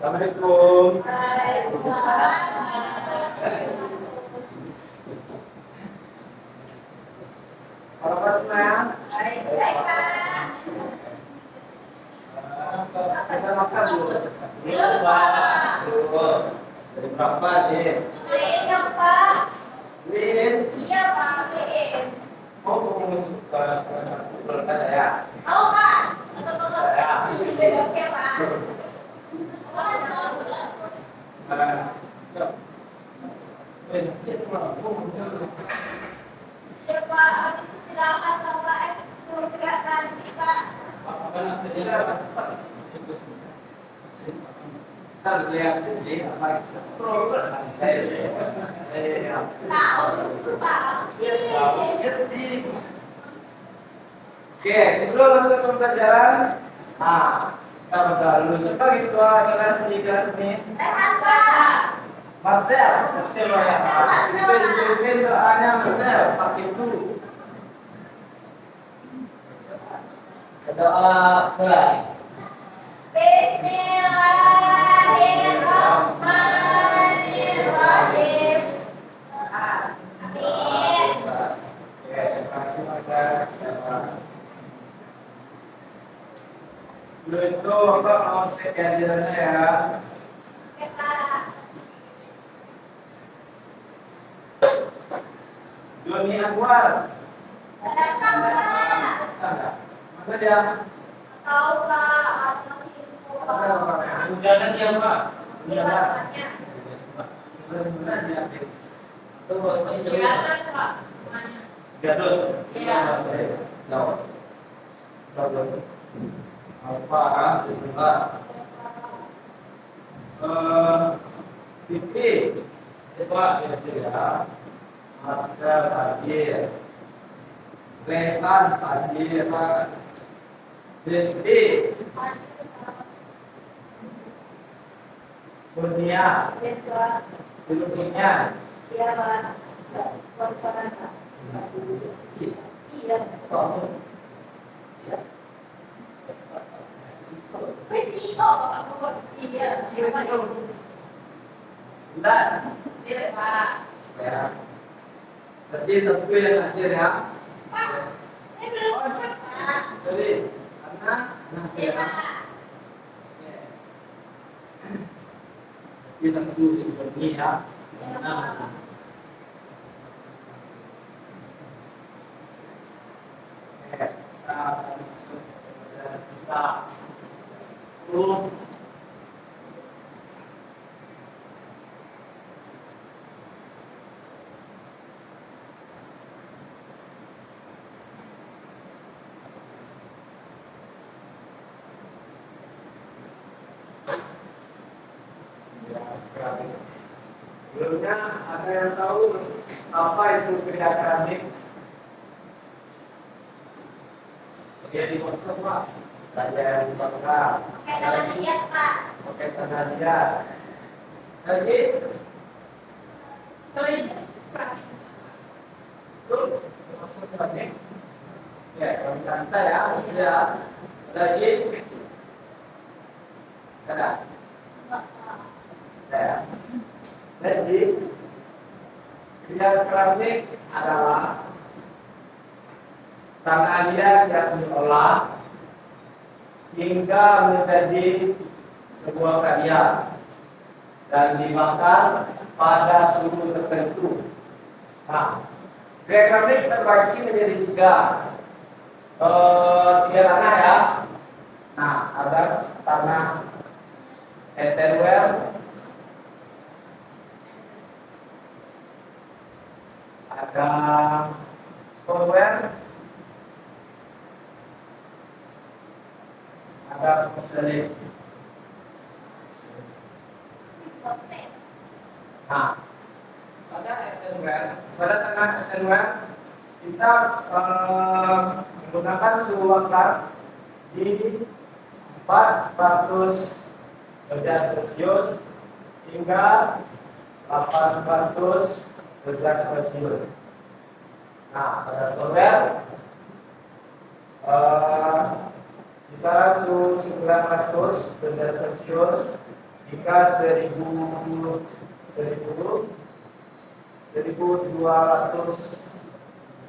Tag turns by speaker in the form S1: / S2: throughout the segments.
S1: Assalamualaikum. Apa kabar?
S2: Baik, Pak.
S1: Kita makan dulu.
S2: Belum, Pak.
S1: Belum. Dari berapa nih?
S2: Beliin dong, Pak.
S1: Lin,
S2: Iya, Pak, beliin.
S1: mau masuk ke keluarga saya?
S2: Mau, Pak.
S1: Saya.
S2: Oke, Pak. Iya, Pak. Habis istirahat, Pak. Belum gerak nanti, Pak.
S1: Ntar lihat sendiri apa itu program.
S2: Tahu, Pak.
S1: Yes, sih. Oke, sebelum masuk ke pelajaran, kita bakal dulu sebagai ketua kelas nih.
S2: Terasa.
S1: Martel, Marcelo ya. Pimpin doanya Martel, pakai itu. Doa mulai.
S2: Bismillahirrahmanirrahim. Amin.
S1: Oke, terima kasih Martel. Sebelum itu, Bapak mau cek kehadirannya ya.
S2: Oke, Pak.
S1: Joni Anwar.
S2: Datang, Pak.
S1: Mana dia?
S2: Tahu, Pak. Ada info.
S3: Hujanan dia, Pak.
S2: Di bawahnya.
S1: Mana dia?
S3: Tunggu, ini
S2: Di
S3: jauh.
S2: atas, Pak. Mana?
S1: Gadot.
S2: Iya.
S1: Jauh. Jauh. Apa? Coba. Pipi.
S3: Pak.
S1: Itu ya. Marcel hadir. Rehan hadir. Desti. Kurnia.
S2: Iya, Pak.
S1: Seluruhnya.
S2: Siapa? Sponsoran, Pak. Iya. Pesito, Pak. Iya.
S1: Bulan.
S2: Iya, Pak.
S1: Ya. Jadi satu yang hadir ya.
S2: Pak. Belum, Pak.
S1: Jadi anak
S2: Iya,
S1: ya.
S2: Pak.
S1: Jadi satu seperti ya.
S2: Iya, Pak.
S1: Kita 10. Sebelumnya ada yang tahu apa itu kerja keramik?
S3: Dia di WhatsApp, Pak.
S1: Belajar di Bangka.
S2: Oke, tangan lihat, Pak.
S1: Oke, tangan lihat. Lagi,
S2: Kalau ini, Pak.
S1: tuh masuk keramik. Ya, kalau santai ya, lihat. Lagi, ada. Ya. Jadi, kerja keramik adalah tangan liat yang diolah hingga menjadi sebuah karya dan dibakar pada suhu tertentu. Nah, kerja keramik terbagi menjadi tiga tanah ya. Nah, ada tanah earthenware, ada stoneware, ada porcelain. Nah, pada tanah earthenware kita menggunakan suhu bakar di 400 derajat Celcius hingga 800 derajat Celcius. Nah, pada stoneware kisaran suhu 900 derajat Celcius hingga 1200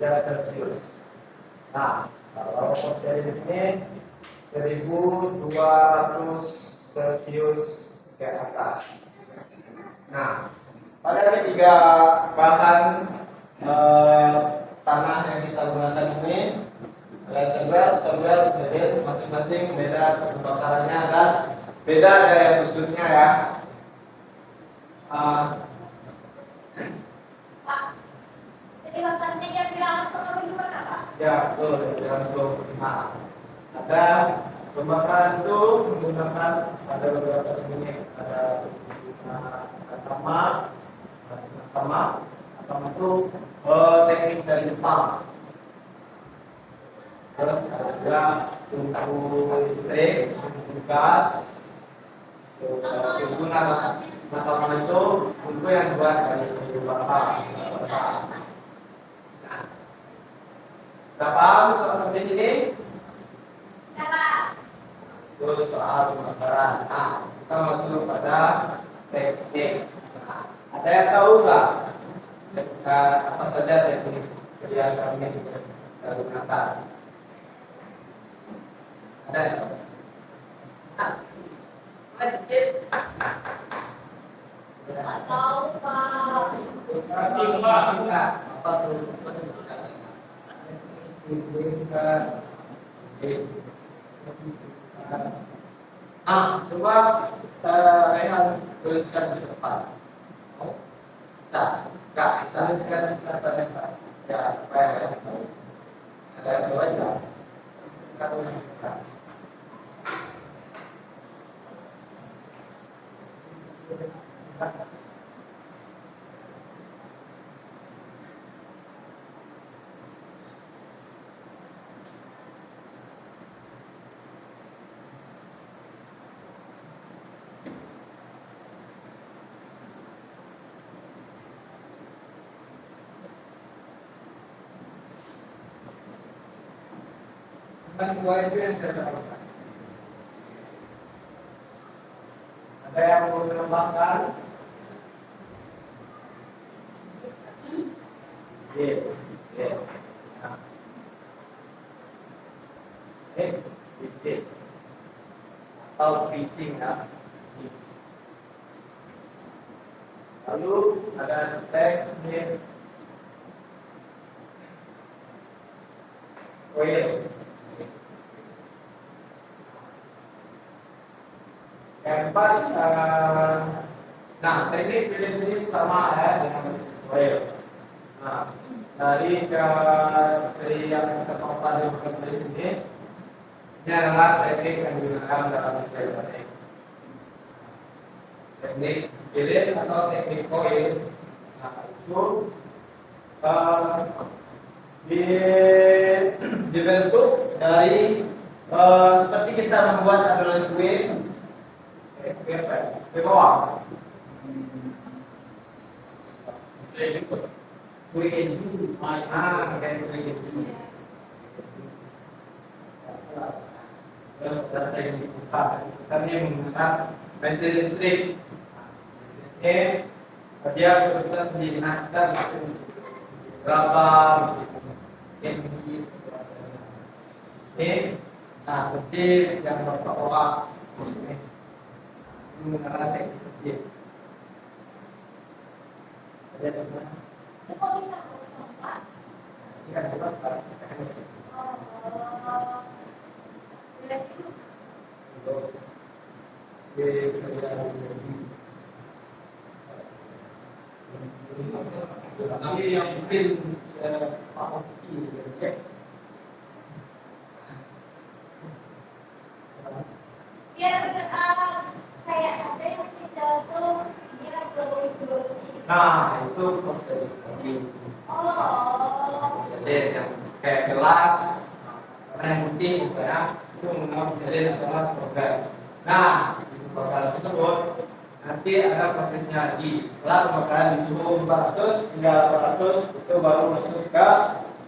S1: derajat Celcius. Nah, kalau seri ini 1200 Celcius ke atas. Nah, pada ketiga bahan tanah yang kita gunakan ini, stabil, masing-masing beda pembakarannya dan beda daya susutnya ya.
S2: Pak, jadi macamnya dia bilang langsung ke luar nggak, Pak?
S1: Ya, betul, langsung. Nah, ada pembakaran itu menggunakan ada beberapa teknik, ada atama itu teknik dari Jepang. Terus ada tungku listrik, tungku gas, tungku atama itu tungku yang buat dari kayu bakar. Nah, udah paham sampai sini?
S2: Ya, Pak.
S1: Itu soal pembakaran. Nah, kita masuk pada teknik. Nah, ada yang tahu nggak apa saja teknik kerja kami kita gunakan? Ada yang tahu? Nah, sedikit.
S2: Nggak tahu, Pak.
S3: Cacing, Pak.
S1: Apa tuh? Apa sebutkan? Coba Rehan tuliskan di depan. Oh, bisa? Enggak bisa. Tuliskan di depan. Ya, apa yang tahu? Ada yang tahu aja. Dua itu yang saya dapatkan. Ada yang mau menambahkan? Atau pitching ya. Lalu ada teknik oil. Yang empat, nah teknik pilih sama ya dengan oil. Nah, dari yang kita pakai di sini, ini adalah teknik yang digunakan dalam teknik. Teknik pilih atau teknik oil. Nah, itu dibentuk dari seperti kita membuat adonan kue. Kue bawang. Kue keju. Kayak kue keju. Terus ada teknik putar. Kita ini menggunakan mesin listrik. Ini dia bekerja sendiri. Nah, kita berapa ini, nah seperti yang Bapak Owa ini menggunakan teknik kecil.
S2: Itu kok bisa kosong, Pak?
S1: Ini kan kita teknis untuk kerja ini yang mungkin Pak Oki ya.
S2: Biar kayak ada yang tidak tuh dia glossy.
S1: Nah, itu konsep tadi.
S2: Oh.
S1: Misalnya yang kayak gelas, karena yang putih ya, itu menggunakan misalnya atau gelas program. Nah, di pembakaran tersebut nanti ada prosesnya lagi. Setelah pembakaran di suhu 400 hingga 800 itu baru masuk ke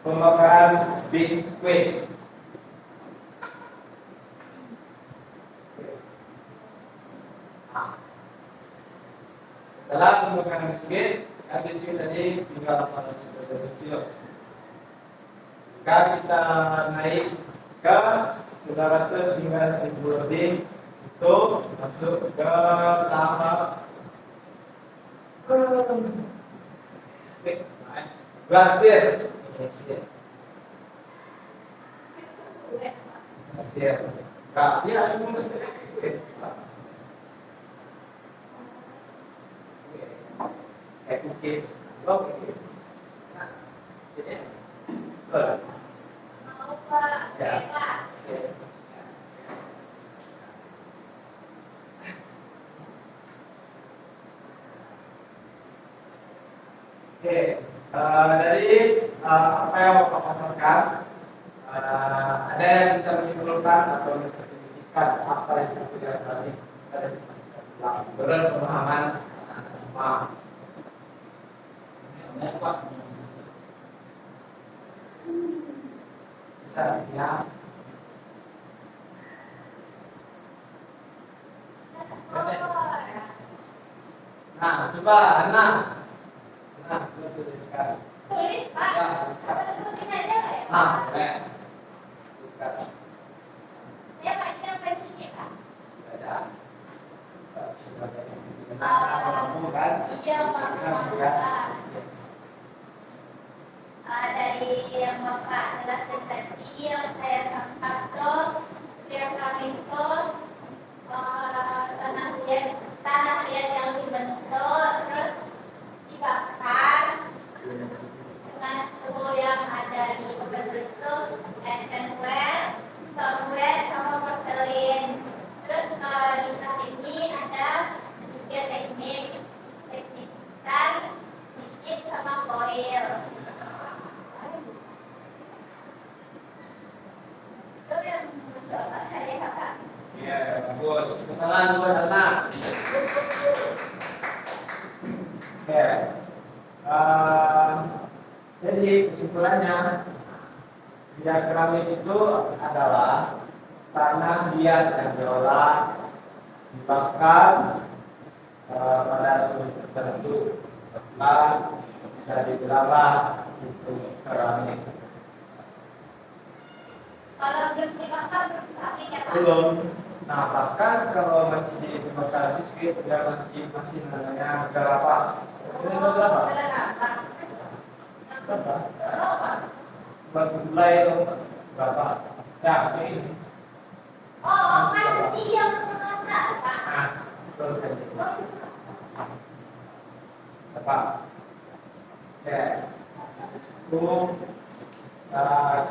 S1: pembakaran biskuit. Nah, Dalam pemekaran miskin, habis itu tadi tinggal 800 derajat Celcius. Jika kita naik ke 900 hingga 1000 lebih, itu masuk ke tahap
S3: Spek.
S1: glasir.
S3: Presiden.
S1: Glasir. Nah, dia itu kayak cookies. Oke. Nah, jadi,
S2: Mau Pak,
S1: Ya.
S2: kelas.
S1: Oke, dari apa yang Bapak katakan, ada yang bisa menyimpulkan atau mendefinisikan apa yang kita lihat tadi dari menurut pemahaman anak-anak semua.
S3: Benar, Pak.
S1: Bisa ya. Nah, coba anak, coba tuliskan.
S2: Tulis Pak.
S1: Ya, bisa.
S2: Apa sebutin aja lah ya
S1: Nah,
S2: Pak?
S1: boleh. Bukan.
S2: Saya baca kuncinya Pak.
S1: Ada. Sudah ada.
S2: Oh,
S1: Kamu kan?
S2: iya Pak. Dari yang Bapak jelasin tadi, yang saya tangkap tuh, diafragma itu tanah liat yang dibentuk, terus dibakar dengan suhu yang ada di pembentuk itu earthenware, stoneware, sama porcelain. Terus di tahap ini ada 3 teknik tan, biji sama koil. Itu yang masuk saya apa?
S1: Iya, bagus. Tepuk tangan buat anak. Oke. Jadi kesimpulannya, diagram itu adalah tanah liat yang diolah, dibakar pada suhu tertentu, maka bisa dibelah itu keramik.
S2: Kalau belum dibakar belum sakit ya Pak?
S1: Belum. Nah, bahkan kalau masih dibakar biskuit, dia masih namanya gerabah. Ini gerabah.
S2: Berapa?
S1: Gerabah.
S2: Berapa?
S1: Mulai berapa? Ya, ini.
S2: Oh, panci yang mengasah Pak.
S1: Nah, terus aja.
S2: Oh,
S1: Berapa? Oke. Cukup.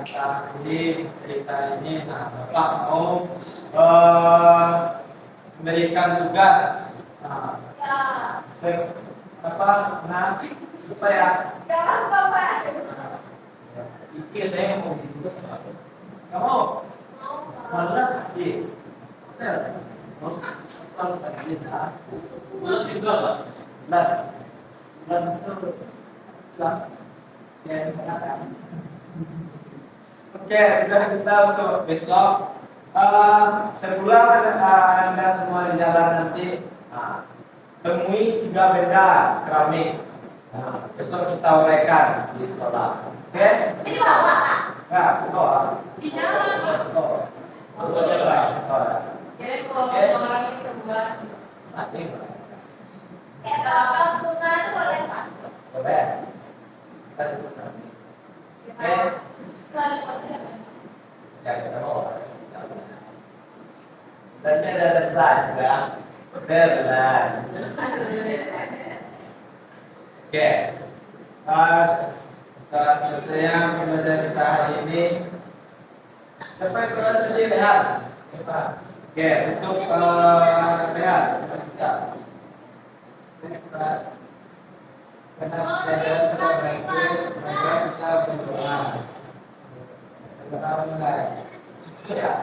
S1: Kita ini cerita ini. Nah, Bapak mau memberikan tugas. Nah,
S2: ya.
S1: nah, supaya
S2: Jangan Bapak.
S3: Iki ada yang mau ditulis, Pak.
S1: kamu
S2: Mau Pak.
S1: malas lagi. Benar. Kalau tadi dah,
S3: Malas juga, Pak.
S1: bulan itu bulan ya sekarang. Oke, kita untuk besok. Sebulan Anda semua di jalan nanti temui 3 benda keramik. Besok kita uraikan di sekolah. Oke?
S2: Ini bawa Pak.
S1: Nah, betul.
S2: Di jalan Pak.
S1: Betul.
S3: Betul, Pak.
S1: Betul.
S2: Jadi kalau orang itu buat
S1: Nanti
S2: kayak bapak bunga itu boleh Pak.
S1: boleh. Kita ikut keramik. Oke?
S2: Sekali Pak.
S1: Ya, kita mau. Dan ada saja. Berlan. Oke. Setelah selesai pembelajaran kita hari ini, siapa yang telah tadi lihat? Oke, untuk lihat, kita. Karena pelajaran kita berakhir, semoga kita berdoa. Kita mulai. Ya.